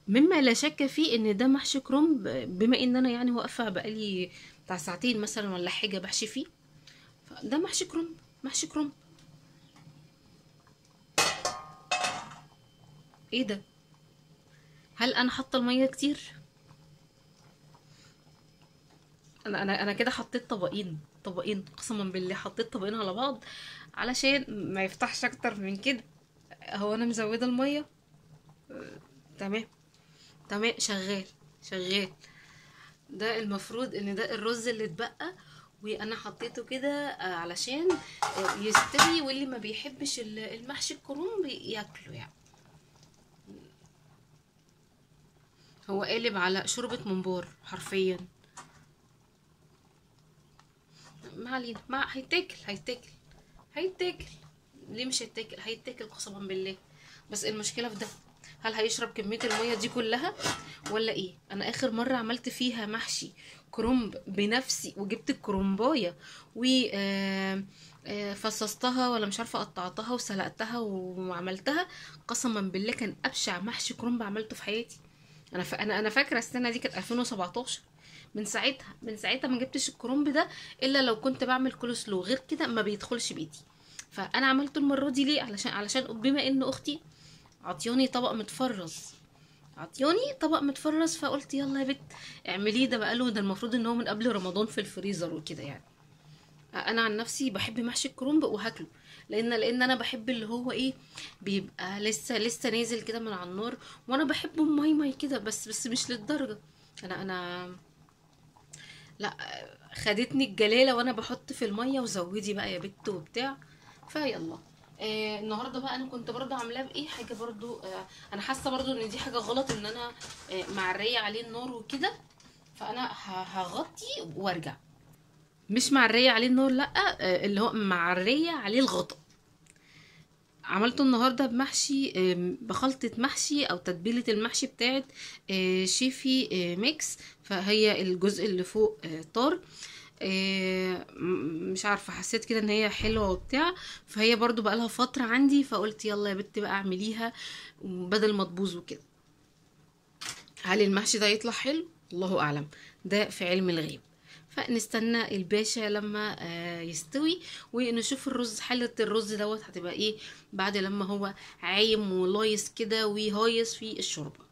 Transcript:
مما لا شك فيه ان ده محشي كرنب، بما ان انا يعني واقفه بقالي بتاع ساعتين مثلا ولا حاجه بحشي فيه، فده محشي كرنب، محشي كرنب. ايه ده؟ هل انا حاطه الميه كتير؟ انا كده حطيت طبقين، طبقين قسما بالله حطيت طبقين على بعض علشان ما يفتحش اكتر من كده. هو انا مزوده الميه؟ تمام، تمام، شغال، شغال. ده المفروض ان ده الرز اللي اتبقى، وانا حطيته كده علشان يستوي، واللي ما بيحبش المحشي الكرنب ياكله يعني. هو قالب على شوربة ممبار حرفيا. ما علينا، ما هيتاكل، هيتاكل، هيتاكل. ليه مش هيتاكل؟ هيتاكل قسما بالله. بس المشكله في ده، هل هيشرب كميه الميه دي كلها ولا ايه؟ انا اخر مره عملت فيها محشي كرنب بنفسي، وجبت الكرنبايه و فصصتها ولا مش عارفه، قطعتها وسلقتها وعملتها. قسما بالله كان ابشع محشي كرنب عملته في حياتي. انا فاكره السنه دي كانت 2017. من ساعتها ما جبتش الكرنب ده الا لو كنت بعمل كول سلو، غير كده ما بيدخلش بيتي. فانا عملته المره دي ليه؟ علشان بما ان اختي عطياني طبق متفرز، عطياني طبق متفرز، فقلت يلا يا بت اعمليه. ده بقاله، ده المفروض ان هو من قبل رمضان في الفريزر وكده يعني. انا عن نفسي بحب محشي الكرنب وهاكله، لان انا بحب اللي هو ايه، بيبقى لسه نازل كده من على النار، وانا بحبه ماي ماي كده، بس مش للدرجه. انا لا، خدتني الجلاله وانا بحط في الميه وزودي بقى يا بت وبتاع. فيلا. النهارده بقى انا كنت برضه عاملاه بايه حاجه برضه. انا حاسه برضه ان دي حاجه غلط، ان انا معريه عليه النار وكده. فانا هغطي وارجع. مش معريه عليه النار، لا، اللي هو معريه عليه الغطا. عملته النهارده بمحشي، بخلطة محشي او تتبيلة المحشي بتاعت شيفي ميكس. فهي الجزء اللي فوق طار. مش عارفة، حسيت كده ان هي حلوة وبتاع. فهي برضو بقالها فترة عندي، فقلت يلا يا بنتي بقى اعمليها بدل ما تبوظ وكده. هل المحشي ده يطلع حلو؟ الله اعلم، ده في علم الغيب. فنستنى الباشا لما يستوي، ونشوف الرز، حلة الرز دوت هتبقى ايه بعد لما هو عايم ولايس كده وهايص في الشوربة.